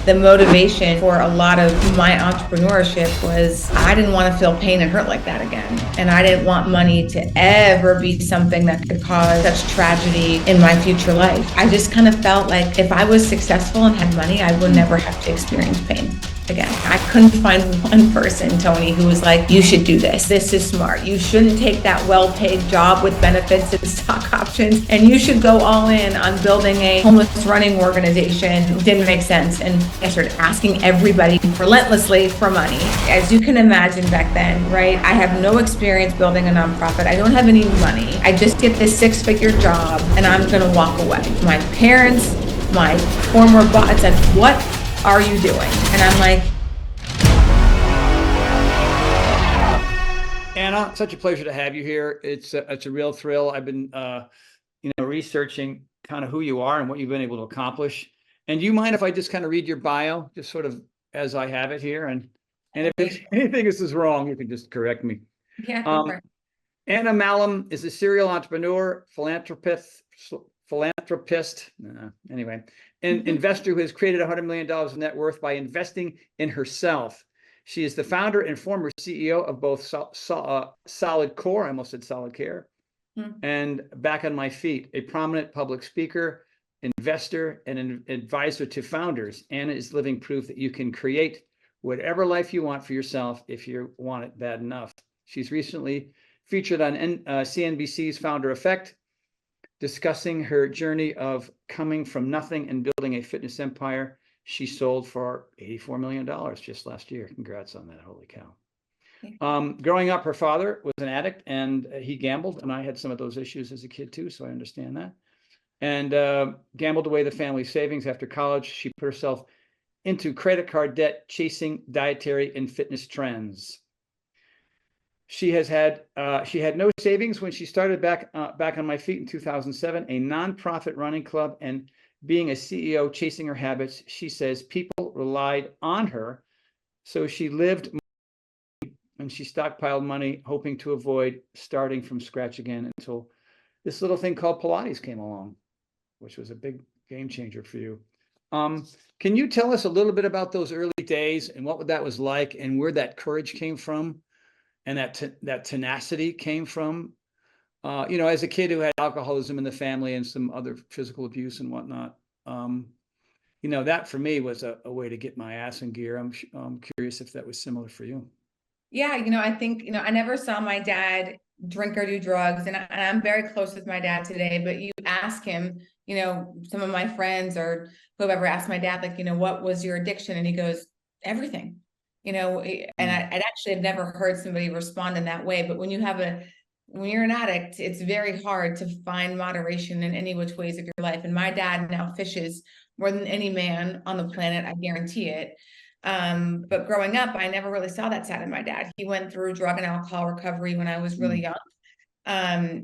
The motivation for a lot of my entrepreneurship was I didn't want to feel pain and hurt like that again. And I didn't want money to ever be something that could cause such tragedy in my future life. I just kind of felt like if I was successful and had money, I would never have to experience pain again. I couldn't find one person, Tony, who was like, you should do this. This is smart. You shouldn't take that well-paid job with benefits and stock options. And you should go all in on building a homeless running organization. It didn't make sense. And I started asking everybody relentlessly for money. As you can imagine back then, right? I have no experience building a nonprofit. I don't have any money. I just get this 6-figure job and I'm going to walk away. My parents, my former boss said, what are you doing? And I'm like, Anna, such a pleasure to have you here. It's a real thrill. I've been researching kind of who you are and what you've been able to accomplish. And do you mind if I just kind of read your bio, just sort of as I have it here? And if anything is wrong, you can just correct me. yeah. Anna Mahlum is a serial entrepreneur, philanthropist, anyway, an investor who has created $100 million of net worth by investing in herself. She is the founder and former CEO of both Solid Core, I almost said Solid Care, and Back on My Feet, a prominent public speaker, investor, and an advisor to founders. Anna is living proof that you can create whatever life you want for yourself if you want it bad enough. She's recently featured on CNBC's Founder Effect, discussing her journey of coming from nothing and building a fitness empire she sold for $84 million just last year. Congrats on that. Holy cow. Growing up, her father was an addict and he gambled, and I had some of those issues as a kid too, so I understand that. And gambled away the family savings. After college, she put herself into credit card debt, chasing dietary and fitness trends. She had no savings when she started Back on My Feet in 2007, a nonprofit running club, and being a CEO, chasing her habits. She says people relied on her, so she lived and she stockpiled money, hoping to avoid starting from scratch again until this little thing called Pilates came along, which was a big game changer for you. Can you tell us a little bit about those early days and what that was like, and where that courage came from? And that tenacity came from, as a kid who had alcoholism in the family and some other physical abuse and whatnot. That for me was a way to get my ass in gear. I'm curious if that was similar for you. Yeah, I think, I never saw my dad drink or do drugs, and I'm very close with my dad today, but you ask him, some of my friends or whoever asked my dad, like, what was your addiction? And he goes, everything. And I'd actually have never heard somebody respond in that way. But when you're an addict, it's very hard to find moderation in any which ways of your life. And my dad now fishes more than any man on the planet, I guarantee it. But growing up, I never really saw that side of my dad. He went through drug and alcohol recovery when I was really young.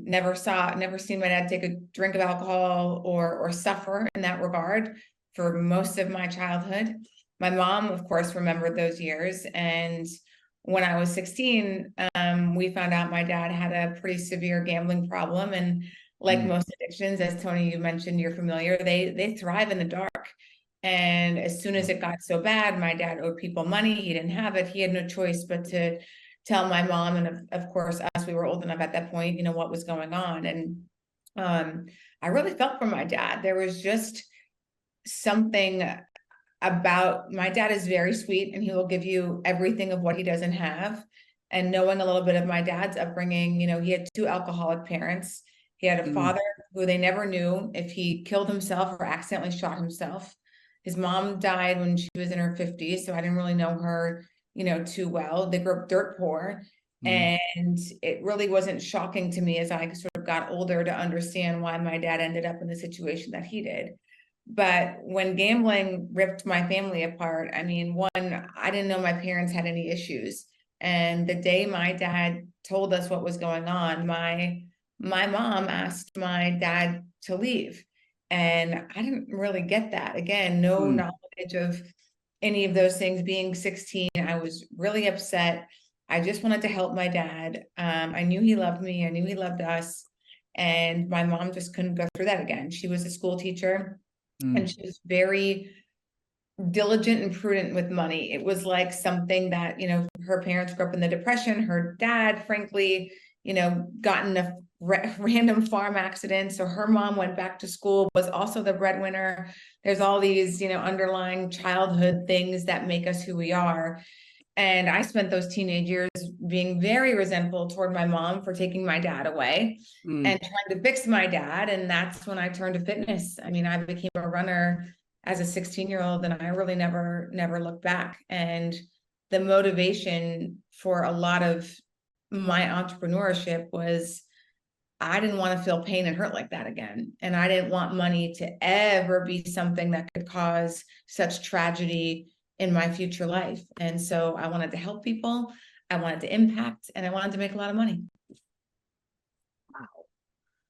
Never seen my dad take a drink of alcohol or suffer in that regard for most of my childhood. My mom, of course, remembered those years. And when I was 16, we found out my dad had a pretty severe gambling problem. And like most addictions, as Tony, you mentioned, you're familiar, they thrive in the dark. And as soon as it got so bad, my dad owed people money. He didn't have it. He had no choice but to tell my mom. And of course, us, we were old enough at that point, what was going on. And I really felt for my dad. There was just something about my dad is very sweet, and he will give you everything of what he doesn't have. And knowing a little bit of my dad's upbringing, he had 2 alcoholic parents. He had a father who they never knew if he killed himself or accidentally shot himself. His mom died when she was in her 50s, so I didn't really know her, too well. They grew up dirt poor. And it really wasn't shocking to me as I sort of got older to understand why my dad ended up in the situation that he did. But when gambling ripped my family apart, I didn't know my parents had any issues. And the day my dad told us what was going on, my mom asked my dad to leave. And I didn't really get that. Again, no knowledge of any of those things. Being 16, I was really upset. I just wanted to help my dad. I knew he loved me. I knew he loved us. And my mom just couldn't go through that again. She was a school teacher. And she was very diligent and prudent with money. It was like something that, her parents grew up in the Depression. Her dad, frankly, got in a random farm accident. So her mom went back to school, was also the breadwinner. There's all these, underlying childhood things that make us who we are. And I spent those teenage years being very resentful toward my mom for taking my dad away and trying to fix my dad. And that's when I turned to fitness. I mean, I became a runner as a 16-year-old, and I really never looked back. And the motivation for a lot of my entrepreneurship was I didn't want to feel pain and hurt like that again. And I didn't want money to ever be something that could cause such tragedy in my future life. And so I wanted to help people, I wanted to impact, and I wanted to make a lot of money. Wow.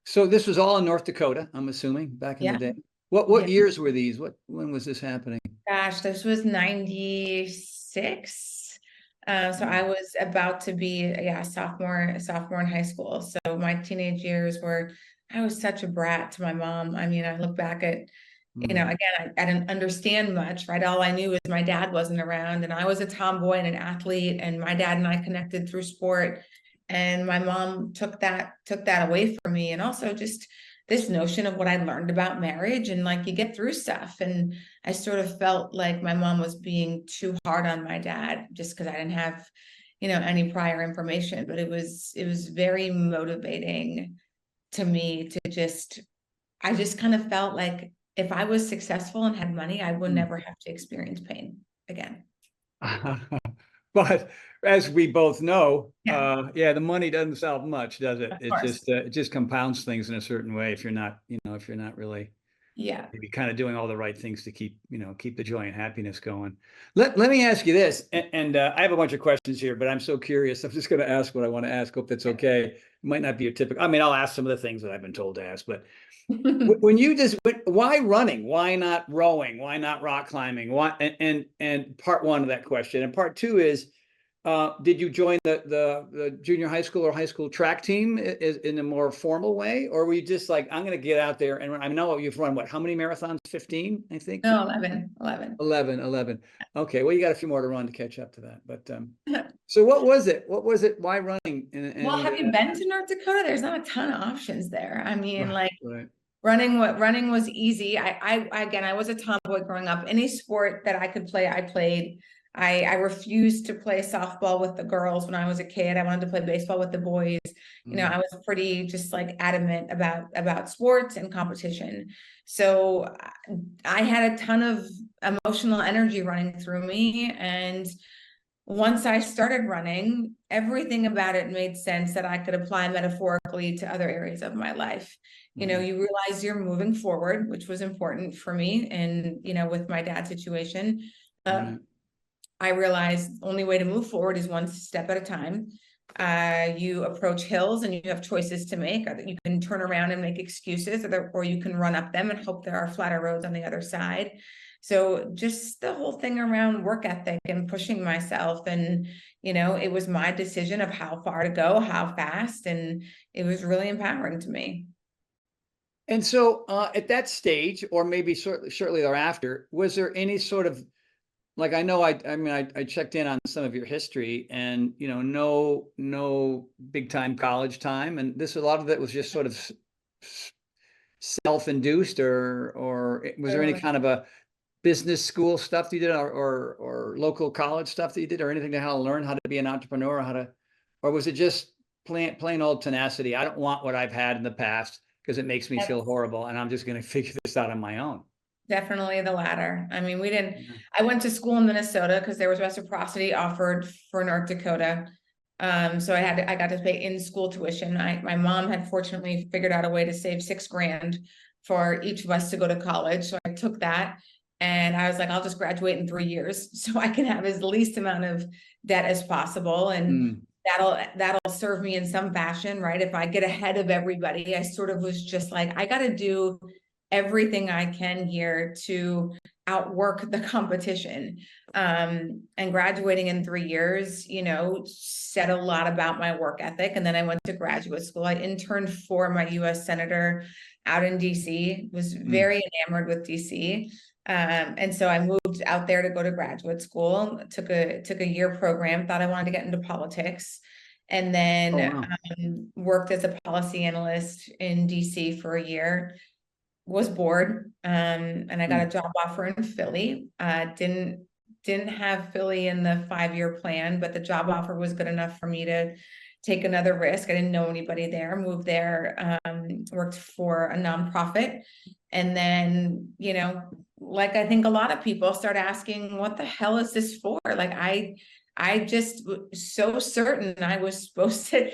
So this was all in North Dakota, I'm assuming, back in the day. What years were these? When was this happening? Gosh, this was 96. So I was about to be a sophomore in high school. So my teenage years I was such a brat to my mom. I mean, I look back at, again, I didn't understand much, right? All I knew is my dad wasn't around, and I was a tomboy and an athlete, and my dad and I connected through sport. And my mom took that away from me. And also just this notion of what I learned about marriage, and like, you get through stuff. And I sort of felt like my mom was being too hard on my dad just because I didn't have, any prior information. But it was very motivating to me to I just kind of felt like if I was successful and had money, I would never have to experience pain again. But as we both know, the money doesn't solve much, does it? It just compounds things in a certain way if you're not, if you're not really maybe kind of doing all the right things to keep the joy and happiness going. Let me ask you this, and I have a bunch of questions here, but I'm so curious. I'm just going to ask what I want to ask. Hope that's okay. It might not be your typical. I mean, I'll ask some of the things that I've been told to ask, but why running? Why not rowing? Why not rock climbing? Why? And part one of that question, and part two is, did you join the junior high school or high school track team in a more formal way, or were you just like, I'm going to get out there and I know you've run how many marathons? 15, I think. No, 11. Okay, well, you got a few more to run to catch up to that. But so what was it? Why running? Well, have you been to North Dakota? There's not a ton of options there. I mean, running was easy. I was a tomboy growing up. Any sport that I could play, I played. I refused to play softball with the girls when I was a kid. I wanted to play baseball with the boys. I was pretty just like adamant about sports and competition. So I had a ton of emotional energy running through me. And once I started running, everything about it made sense that I could apply metaphorically to other areas of my life. You realize you're moving forward, which was important for me. And, with my dad's situation, I realized the only way to move forward is one step at a time. You approach hills and you have choices to make. You can turn around and make excuses, or you can run up them and hope there are flatter roads on the other side. So just the whole thing around work ethic and pushing myself, and, it was my decision of how far to go, how fast, and it was really empowering to me. And so at that stage, or maybe shortly thereafter, was there any sort of, like, I know, I checked in on some of your history, and, no big time college time. And a lot of it was just sort of self-induced, or was there any kind of a business school stuff that you did, or local college stuff that you did, or anything to how to learn how to be an entrepreneur, or was it just plain old tenacity? I don't want what I've had in the past because it makes me feel horrible, and I'm just going to figure this out on my own. Definitely the latter. I mean, I went to school in Minnesota because there was reciprocity offered for North Dakota. So I got to pay in-school tuition. My mom had fortunately figured out a way to save $6,000 for each of us to go to college. So I took that, and I was like, I'll just graduate in 3 years so I can have as least amount of debt as possible. And that'll serve me in some fashion, right? If I get ahead of everybody, I sort of was just like, I got to do everything I can here to outwork the competition. And graduating in 3 years, said a lot about my work ethic. And then I went to graduate school. I interned for my US Senator out in DC, was very enamored with DC. And so I moved out there to go to graduate school, took a year program, thought I wanted to get into politics, and then worked as a policy analyst in DC for a year, was bored, and I got a job offer in Philly. Didn't have Philly in the 5-year plan, but the job offer was good enough for me to take another risk. I didn't know anybody there, moved there, worked for a nonprofit. And then, you know, like I think a lot of people start asking, what the hell is this for? Like I just was so certain I was supposed to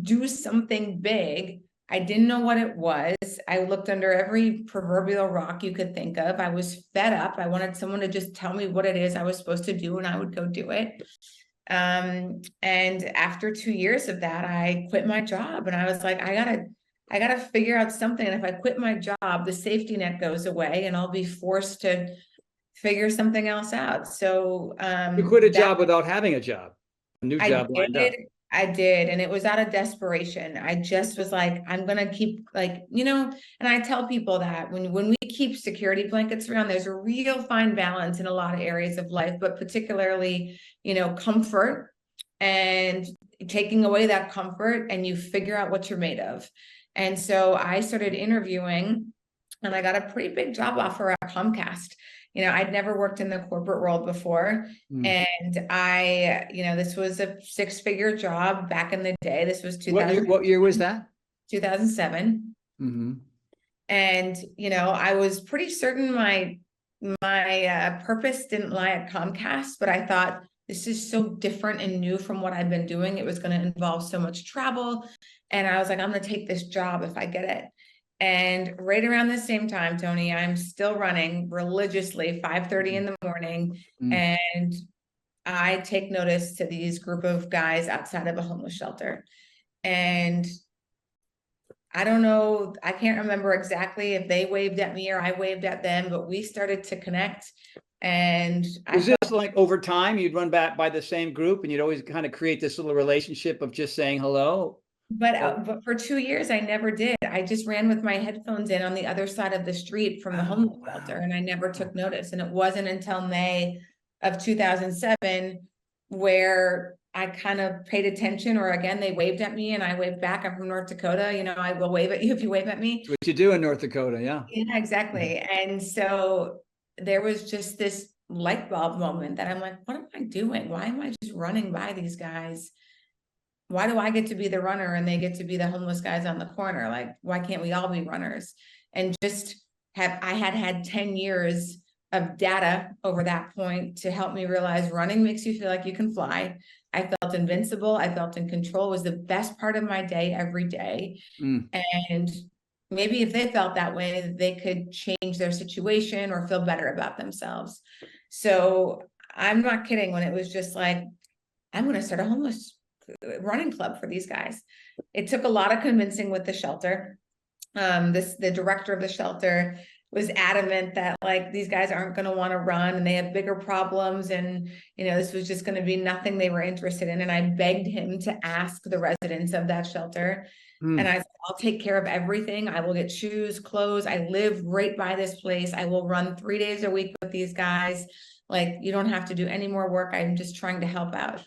do something big. I didn't know what it was. I looked under every proverbial rock you could think of. I was fed up. I wanted someone to just tell me what it is I was supposed to do, and I would go do it. And after 2 years of that, I quit my job, and I was like, I gotta figure out something. And if I quit my job, the safety net goes away and I'll be forced to figure something else out. So, you quit a job without having a job, a new job lined up. I did. And it was out of desperation. I just was like, I'm going to keep, like, you know, and I tell people that when we keep security blankets around, there's a real fine balance in a lot of areas of life, but particularly, you know, comfort, and taking away that comfort, and you figure out what you're made of. And so I started interviewing, and I got a pretty big job offer at Comcast. You know, I'd never worked in the corporate world before. And I, you know, this was a 6-figure job back in the day. This was 2000. What year was that? 2007. And, you know, I was pretty certain my purpose didn't lie at Comcast, but I thought, this is so different and new from what I've been doing. It was going to involve so much travel. And I was like, I'm going to take this job if I get it. And right around the same time, Tony, I'm still running religiously 5:30 in the morning. And I take notice to these group of guys outside of a homeless shelter. And I don't know, I can't remember exactly if they waved at me or I waved at them, but we started to connect. And was this like over time you'd run back by the same group and you'd always kind of create this little relationship of just saying hello? But for 2 years, I never did. I just ran with my headphones in on the other side of the street from the homeless shelter, and I never took notice. And it wasn't until May of 2007 where I kind of paid attention, or again, they waved at me and I waved back. I'm from North Dakota. You know, I will wave at you if you wave at me. That's what you do in North Dakota. Yeah. Yeah, exactly. And so there was just this light bulb moment that I'm like, what am I doing? Why am I just running by these guys? Why do I get to be the runner and they get to be the homeless guys on the corner? Like, why can't we all be runners? And I had 10 years of data over that point to help me realize running makes you feel like you can fly. I felt invincible. I felt in control. It was the best part of my day every day. And maybe if they felt that way, they could change their situation or feel better about themselves. So I'm not kidding when it was just like, I'm going to start a homeless running club for these guys. It took a lot of convincing with the shelter. The director of the shelter was adamant that like these guys aren't going to want to run and they have bigger problems, and you know, this was just going to be nothing they were interested in. And I begged him to ask the residents of that shelter. And I said, I'll take care of everything. I will get shoes, clothes. I live right by this place. I will run 3 days a week with these guys. Like, you don't have to do any more work. I'm just trying to help out.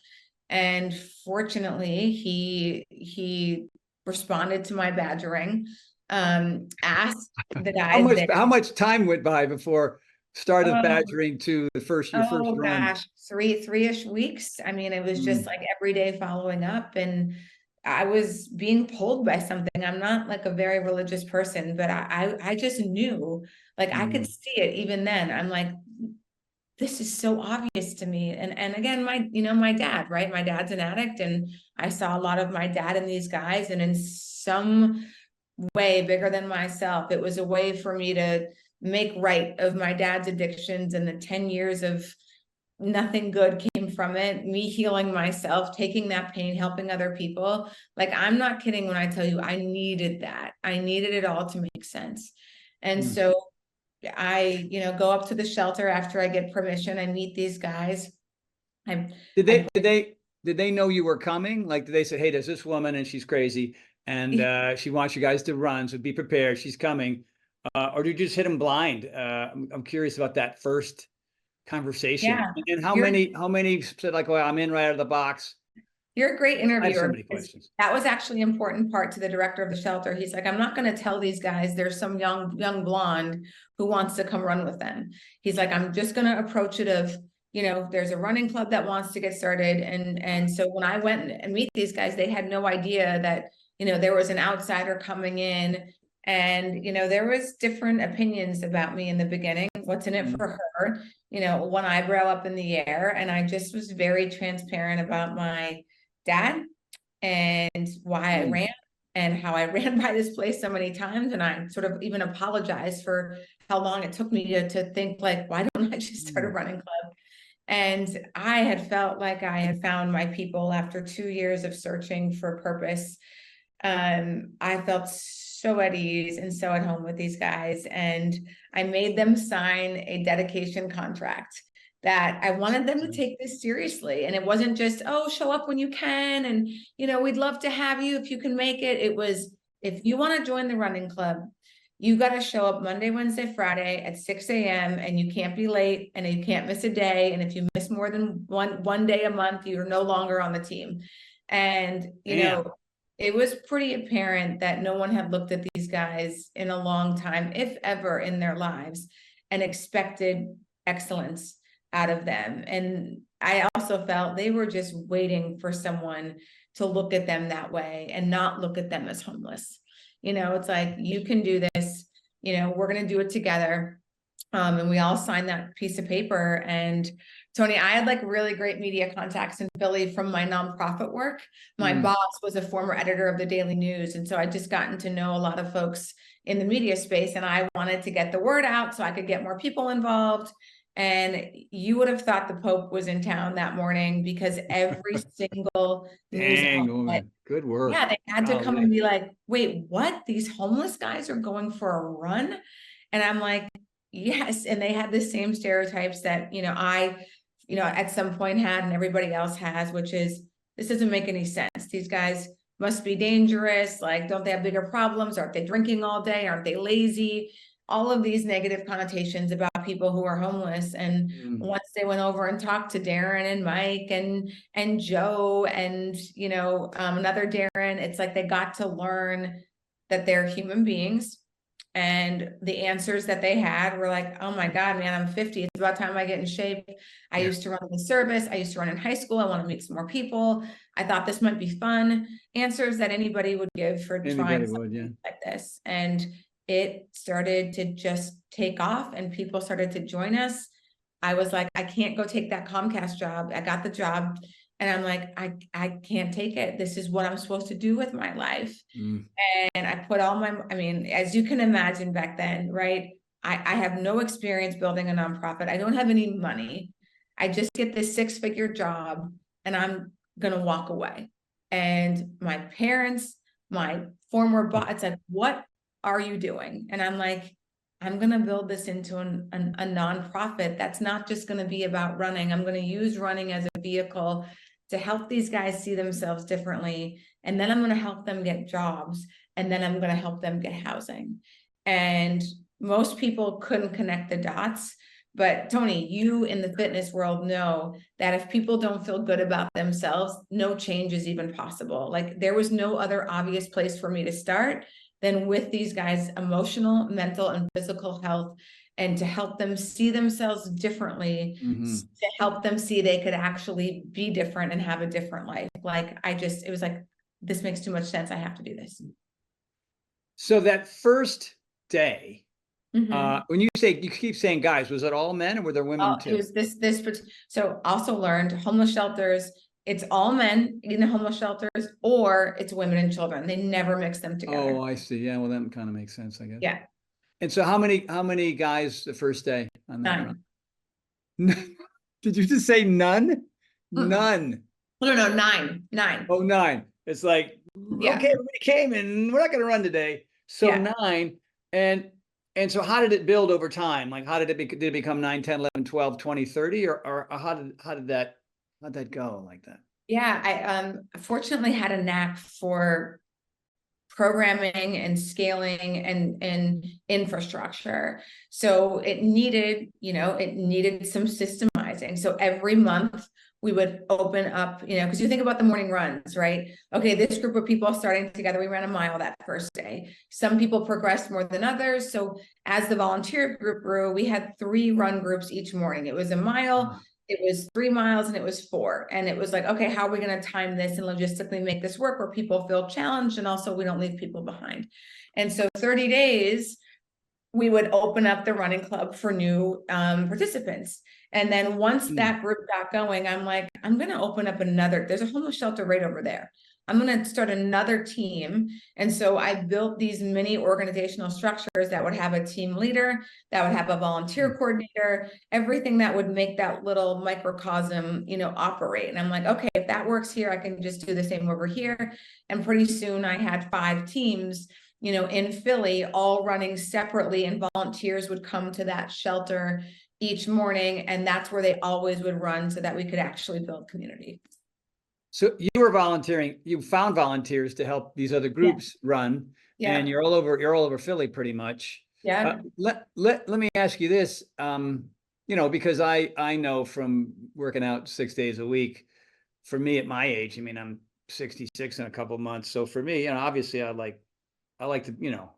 And fortunately, he responded to my badgering, asked the guys. How much time went by before start of badgering to your first run? Gosh, three-ish weeks. I mean, it was just like every day following up, and I was being pulled by something. I'm not like a very religious person, but I just knew, like I could see it even then. I'm like, this is so obvious to me. And again, my dad, right? My dad's an addict, and I saw a lot of my dad in these guys, and in some way bigger than myself, it was a way for me to make right of my dad's addictions, and the 10 years of nothing good came from it, me healing myself, taking that pain, helping other people. Like, I'm not kidding when I tell you I needed that. I needed it all to make sense. And so I, go up to the shelter after I get permission. I meet these guys. Did they know you were coming? Like, did they say, hey, there's this woman and she's crazy and she wants you guys to run, so be prepared, she's coming? Or do you just hit them blind? I'm curious about that first conversation. Yeah, And you're how many said like, well, I'm in right out of the box? you're a great I have so interviewer many because questions. that was actually an important part to the director of the shelter. He's like, I'm not going to tell these guys there's some young blonde who wants to come run with them. He's like, I'm just going to approach it of, there's a running club that wants to get started. And so when I went and meet these guys, they had no idea that, there was an outsider coming in. And, there was different opinions about me in the beginning. What's in it for her? One eyebrow up in the air. And I just was very transparent about my dad and why I ran and how I ran by this place so many times. And I sort of even apologized for how long it took me to think like, why don't I just start a running club? And I had felt like I had found my people after 2 years of searching for purpose. I felt so at ease and so at home with these guys. And I made them sign a dedication contract that I wanted them to take this seriously. And it wasn't just, oh, show up when you can. And, we'd love to have you if you can make it. It was, if you want to join the running club, you got to show up Monday, Wednesday, Friday at 6 a.m. and you can't be late and you can't miss a day. And if you miss more than one day a month, you're no longer on the team. And, it was pretty apparent that no one had looked at these guys in a long time, if ever in their lives, and expected excellence out of them. And I also felt they were just waiting for someone to look at them that way and not look at them as homeless. It's like, you can do this, we're going to do it together. And we all signed that piece of paper. And Tony, I had like really great media contacts in Philly from my nonprofit work. My boss was a former editor of the Daily News. And so I just gotten to know a lot of folks in the media space, and I wanted to get the word out so I could get more people involved. And you would have thought the Pope was in town that morning because every single news outlet, Good work. yeah, they had to come and be like, wait, what? These homeless guys are going for a run? And I'm like, yes. And they had the same stereotypes that, I at some point had and everybody else has, which is, this doesn't make any sense. These guys must be dangerous. Like, don't they have bigger problems? Aren't they drinking all day? Aren't they lazy? All of these negative connotations about people who are homeless. And once they went over and talked to Darren and Mike and Joe and, another Darren, it's like they got to learn that they're human beings. And the answers that they had were like, oh my God, man, I'm 50. It's about time I get in shape. I used to run in the service. I used to run in high school. I want to meet some more people. I thought this might be fun. Answers that anybody would give for trying something like this. And it started to just take off and people started to join us. I was like, I can't go take that Comcast job. I got the job and I'm like, I can't take it. This is what I'm supposed to do with my life. And I put all as you can imagine back then, right? I have no experience building a nonprofit. I don't have any money. I just get this 6-figure job and I'm going to walk away. And my parents, my former boss, it's like, what are you doing? And I'm like, I'm going to build this into a nonprofit that's not just going to be about running. I'm going to use running as a vehicle to help these guys see themselves differently. And then I'm going to help them get jobs. And then I'm going to help them get housing. And most people couldn't connect the dots. But Tony, you in the fitness world know that if people don't feel good about themselves, no change is even possible. Like, there was no other obvious place for me to start than with these guys' emotional, mental, and physical health, and to help them see themselves differently, to help them see they could actually be different and have a different life. Like, it was like, this makes too much sense. I have to do this. So that first day, when you keep saying guys, was it all men or were there women too? It was this. So also learned homeless shelters, it's all men in the homeless shelters or it's women and children. They never mix them together. Oh, I see. Yeah, well, that kind of makes sense, I guess. Yeah. And so how many guys the first day on that run? 9. Did you just say none? None. No, 9. Oh, 9. It's like, okay, everybody came and we're not going to run today. So 9. And so how did it build over time? Like, how did it become 9, 10, 11, 12, 20, 30? Or how'd that go like that? Yeah, I fortunately had a knack for programming and scaling and infrastructure. So it needed, it needed some systemizing. So every month we would open up, because you think about the morning runs, right? Okay, this group of people starting together, we ran a mile that first day. Some people progressed more than others. So as the volunteer group grew, we had 3 run groups each morning. It was a mile, it was 3 miles, and it was 4. And it was like, okay, how are we going to time this and logistically make this work where people feel challenged and also we don't leave people behind? And so 30 days, we would open up the running club for new participants. And then once that group got going, I'm like, I'm going to open up another, there's a homeless shelter right over there. I'm going to start another team. And so I built these mini organizational structures that would have a team leader, that would have a volunteer coordinator, everything that would make that little microcosm, operate. And I'm like, okay, if that works here, I can just do the same over here. And pretty soon I had 5 teams, in Philly, all running separately, and volunteers would come to that shelter each morning. And that's where they always would run so that we could actually build community. So you were volunteering, you found volunteers to help these other groups run, and you're all over Philly pretty much. Yeah. Let me ask you this, because I know from working out 6 days a week, for me at my age, I mean, I'm 66 in a couple of months. So for me, obviously I like to,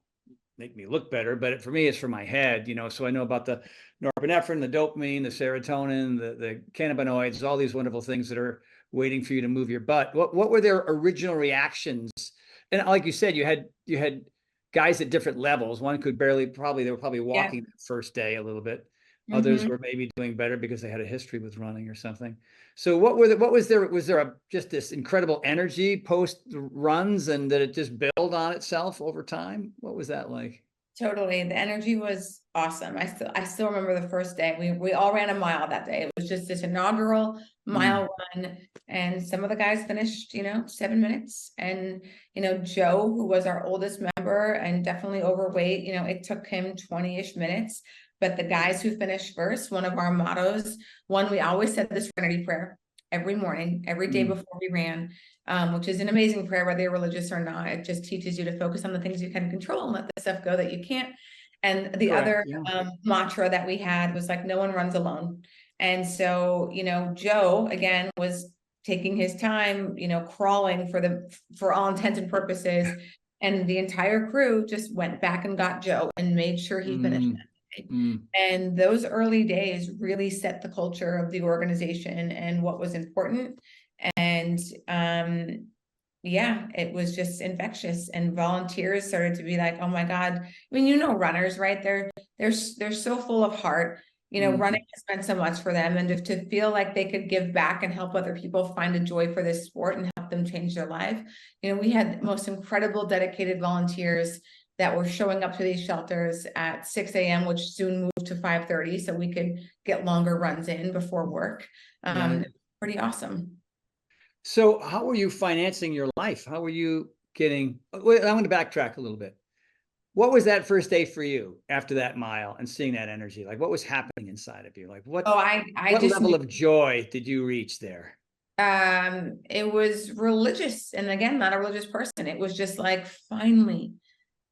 make me look better, but for me, it's for my head, so I know about the norepinephrine, the dopamine, the serotonin, the cannabinoids, all these wonderful things that are waiting for you to move your butt. What were their original reactions? And like you said, you had guys at different levels. One could they were probably walking the first day a little bit. Others were maybe doing better because they had a history with running or something. So was there just this incredible energy post runs, and that it just built on itself over time? What was that like? Totally. The energy was awesome. I still remember the first day. We all ran a mile that day. It was just this inaugural mile run. And some of the guys finished, 7 minutes. And, Joe, who was our oldest member and definitely overweight, it took him 20-ish minutes. But the guys who finished first, one of our mottos, we always said the serenity prayer every morning, every day before we ran, which is an amazing prayer, whether you're religious or not. It just teaches you to focus on the things you can control and let the stuff go that you can't. And the other mantra that we had was like, no one runs alone. And so, Joe, again, was taking his time, crawling for all intents and purposes. And the entire crew just went back and got Joe and made sure he finished that. And those early days really set the culture of the organization and what was important. And it was just infectious, and volunteers started to be like, oh my God. I mean, runners, right? They're so full of heart. Running has meant so much for them, and to feel like they could give back and help other people find a joy for this sport and help them change their life. We had the most incredible dedicated volunteers that were showing up to these shelters at 6 a.m., which soon moved to 5:30, so we could get longer runs in before work. Pretty awesome. So how were you financing your life? How were you getting, I'm going to backtrack a little bit. What was that first day for you after that mile and seeing that energy? Like, what was happening inside of you? Like, what level of joy did you reach there? It was religious. And again, not a religious person. It was just like, finally,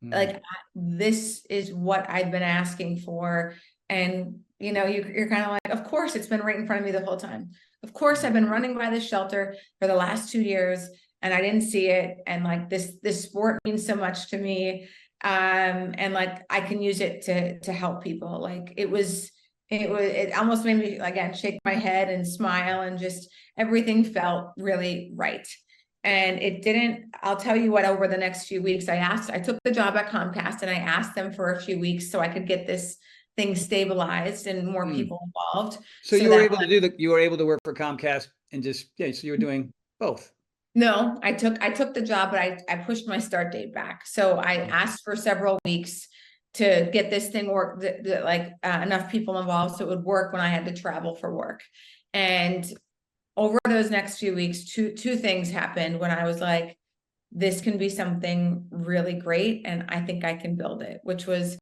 like, this is what I've been asking for. And, you're kind of like, of course, it's been right in front of me the whole time. Of course, I've been running by this shelter for the last 2 years and I didn't see it. And like, this sport means so much to me. And like, I can use it to help people. Like, it almost made me, again, shake my head and smile, and just everything felt really right. And it didn't, I'll tell you what, over the next few weeks, I took the job at Comcast and I asked them for a few weeks so I could get this thing stabilized and more people involved. So you were able to you were able to work for Comcast and so you were doing both. No, I took the job, but I pushed my start date back. So I asked for several weeks to get this thing work, enough people involved so it would work when I had to travel for work. And over those next few weeks, two things happened when I was like, this can be something really great, and I think I can build it, which was,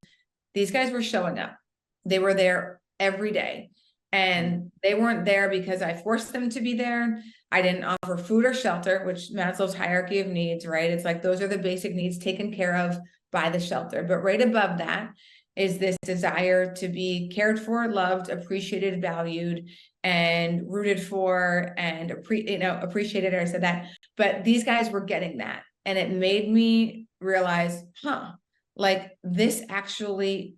these guys were showing up. They were there every day. And they weren't there because I forced them to be there. I didn't offer food or shelter, which Maslow's hierarchy of needs, right? It's like those are the basic needs taken care of by the shelter. But right above that is this desire to be cared for, loved, appreciated, valued, and rooted for, and appreciated. I said that, but these guys were getting that, and it made me realize, like this actually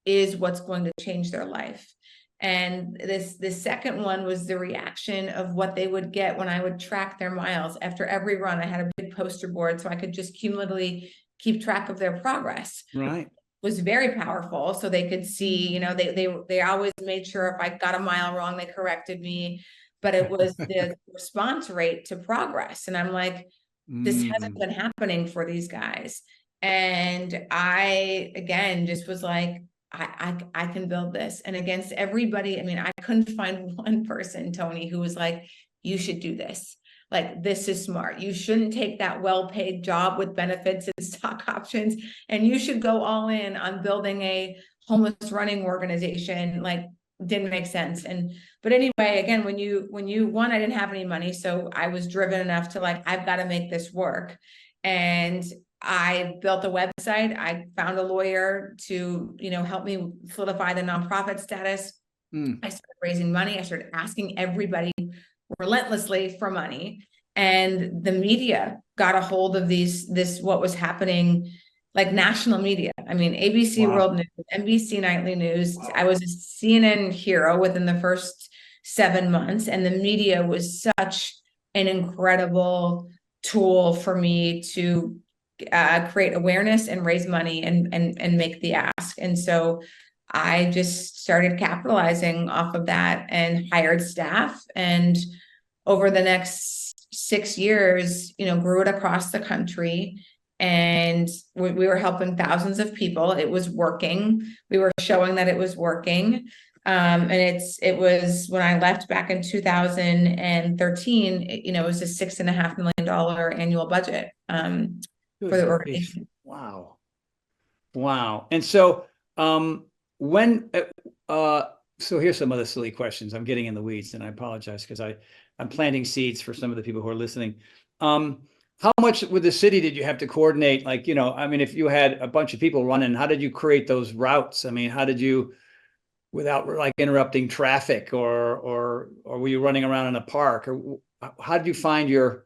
is what's going to change their life. And the second one was the reaction of what they would get when I would track their miles. After every run, I had a big poster board so I could just cumulatively keep track of their progress. Right. It was very powerful, so they could see, they always made sure if I got a mile wrong, they corrected me. But it was the response rate to progress. And I'm like, this hasn't been happening for these guys. And I, again, just was like, I can build this. And against everybody, I mean, I couldn't find one person, Tony, who was like, you should do this. Like, this is smart. You shouldn't take that well-paid job with benefits and stock options. And you should go all in on building a homeless running organization. Like, didn't make sense. But anyway, again, when you one, I didn't have any money. So I was driven enough to like, I've got to make this work. And I built a website. I found a lawyer to, help me solidify the nonprofit status. I started raising money. I started asking everybody relentlessly for money. And the media got a hold of what was happening, like national media. I mean, ABC World News, NBC Nightly News. I was a CNN hero within the first 7 months. And the media was such an incredible tool for me to create awareness and raise money and make the ask. And so I just started capitalizing off of that and hired staff. And over the next 6 years, grew it across the country. And we were helping thousands of people. It was working. We were showing that it was working. And it was when I left back in 2013, it was a $6.5 million annual budget. For the organization. Wow. And so so here's some other silly questions. I'm getting in the weeds, and I apologize because I'm planting seeds for some of the people who are listening. How much with the city did you have to coordinate? Like, if you had a bunch of people running, how did you create those routes? I mean, how did you, without like interrupting traffic, or were you running around in a park, or how did you find your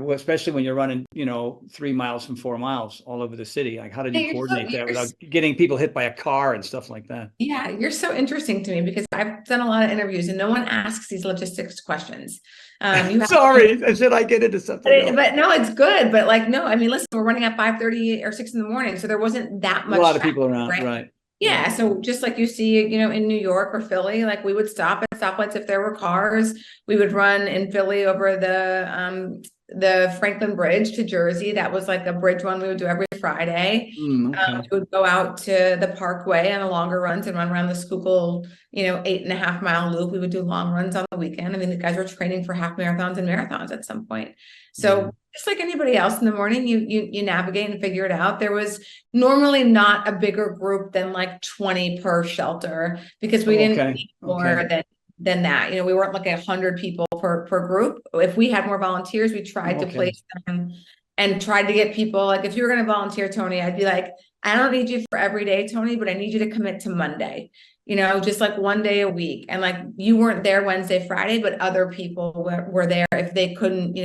especially when you're running, 3 miles from 4 miles all over the city? Like, how did you coordinate that without getting people hit by a car and stuff like that? Yeah, you're so interesting to me because I've done a lot of interviews and no one asks these logistics questions. Sorry, should I get into something? But no, it's good. But like, no, I mean, listen, we're running at 5:30 or 6 in the morning, so there wasn't that much. A lot of people around, right? Yeah, so just like you see, in New York or Philly, like we would stop at stoplights if there were cars. We would run in Philly over the Franklin Bridge to Jersey. That was like a bridge one we would do every Friday. Okay. We would go out to the Parkway on the longer runs and run around the Schuylkill, 8.5 mile loop. We would do long runs on the weekend. I mean, the guys were training for half marathons and marathons at some point. So just like anybody else in the morning, you navigate and figure it out. There was normally not a bigger group than like 20 per shelter because we didn't need more than that. We weren't like 100 people per group. If we had more volunteers, we tried to place them and tried to get people. Like, if you were going to volunteer, Tony, I'd be like, I don't need you for every day, Tony, but I need you to commit to Monday, just like one day a week. And like, you weren't there Wednesday, Friday, but other people were there if they couldn't,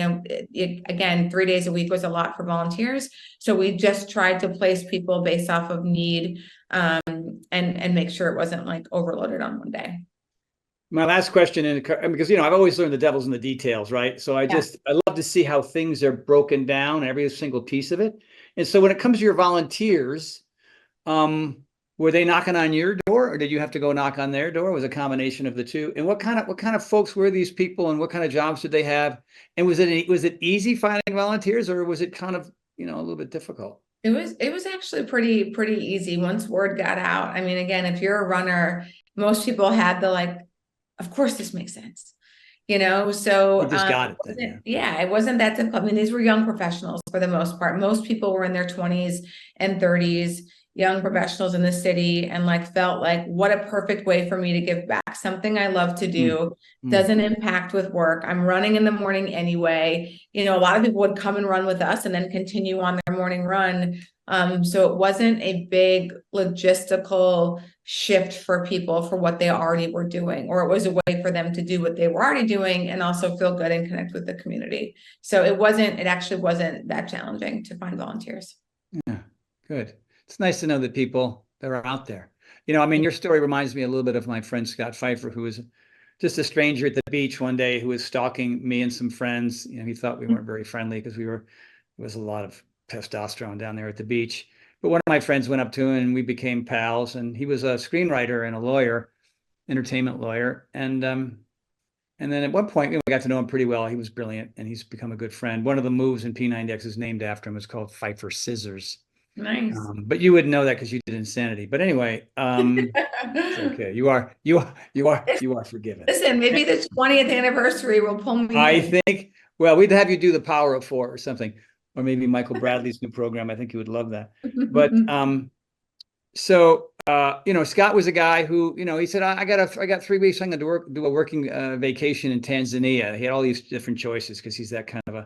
again, 3 days a week was a lot for volunteers. So we just tried to place people based off of need, and make sure it wasn't like overloaded on one day. My last question, because I've always learned the devil's in the details, right? So I love to see how things are broken down, every single piece of it. And so when it comes to your volunteers, were they knocking on your door, or did you have to go knock on their door? Was it a combination of the two? And what kind of folks were these people, and what kind of jobs did they have? And was it easy finding volunteers, or was it kind of a little bit difficult? It was actually pretty easy once word got out. I mean, again, if you're a runner, most people had the like, of course this makes sense, so you just got it then, it wasn't that difficult. I mean, these were young professionals for the most part. Most people were in their 20s and 30s. young professionals in the city, and like felt like, what a perfect way for me to give back, something I love to do, doesn't impact with work. I'm running in the morning anyway. You know, a lot of people would come and run with us and then continue on their morning run. So it wasn't a big logistical shift for people for what they already were doing, or it was a way for them to do what they were already doing and also feel good and connect with the community. So it actually wasn't that challenging to find volunteers. Yeah, good. It's nice to know that people that are out there. You know, I mean, your story reminds me a little bit of my friend Scott Pfeiffer, who was just a stranger at the beach one day who was stalking me and some friends. You know, he thought we weren't very friendly because there was a lot of testosterone down there at the beach. But one of my friends went up to him and we became pals. And he was a screenwriter and a lawyer, entertainment lawyer. And then at one point, we got to know him pretty well. He was brilliant and he's become a good friend. One of the moves in P90X is named after him. It's called Pfeiffer Scissors. Nice. But you wouldn't know that because you did Insanity. But anyway, it's okay. You are forgiven. Listen, maybe the 20th anniversary will pull me in. Think, well, we'd have you do the Power of Four or something, or maybe Michael Bradley's new program. I think you would love that. But you know, Scott was a guy who, you know, he said, I got 3 weeks. I'm going to do a working vacation in Tanzania. He had all these different choices because he's that kind of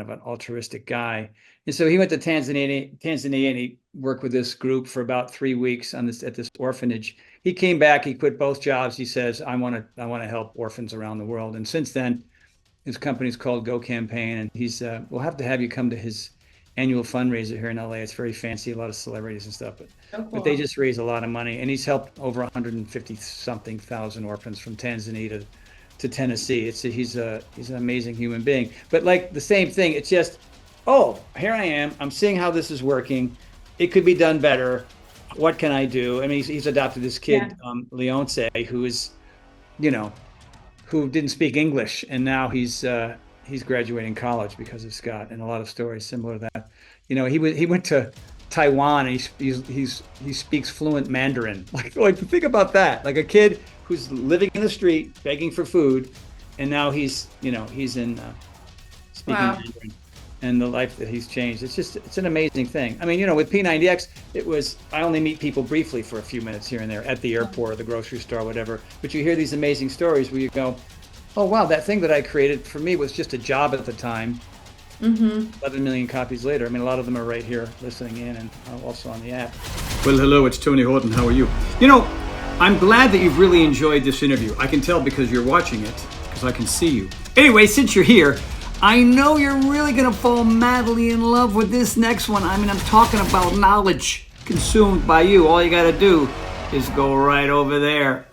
an altruistic guy. And so he went to Tanzania and he worked with this group for about 3 weeks at this orphanage. He came back, he quit both jobs. He says, I want to help orphans around the world. And since then, his company's called Go Campaign, and we'll have to have you come to his annual fundraiser here in LA. It's very fancy, a lot of celebrities and stuff, but they just raise a lot of money, and he's helped over 150 something thousand orphans from Tanzania to Tennessee. He's an amazing human being. But like the same thing, it's just, oh, here I am. I'm seeing how this is working. It could be done better. What can I do? I mean, he's adopted this kid, Leonce, who is, you know, who didn't speak English, and now he's graduating college because of Scott, and a lot of stories similar to that. You know, he went to Taiwan and he speaks fluent Mandarin. Like think about that. Like a kid who's living in the street begging for food, and now he's in speaking Mandarin, and the life that he's changed. It's an amazing thing. I mean, you know, with P90X, I only meet people briefly for a few minutes here and there at the airport or the grocery store, or whatever. But you hear these amazing stories where you go, oh wow, that thing that I created for me was just a job at the time. 11 million copies later. I mean, a lot of them are right here listening in and also on the app. Well, hello, it's Tony Horton. How are you? You know, I'm glad that you've really enjoyed this interview. I can tell because you're watching it, because I can see you. Anyway, since you're here, I know you're really going to fall madly in love with this next one. I mean, I'm talking about knowledge consumed by you. All you got to do is go right over there.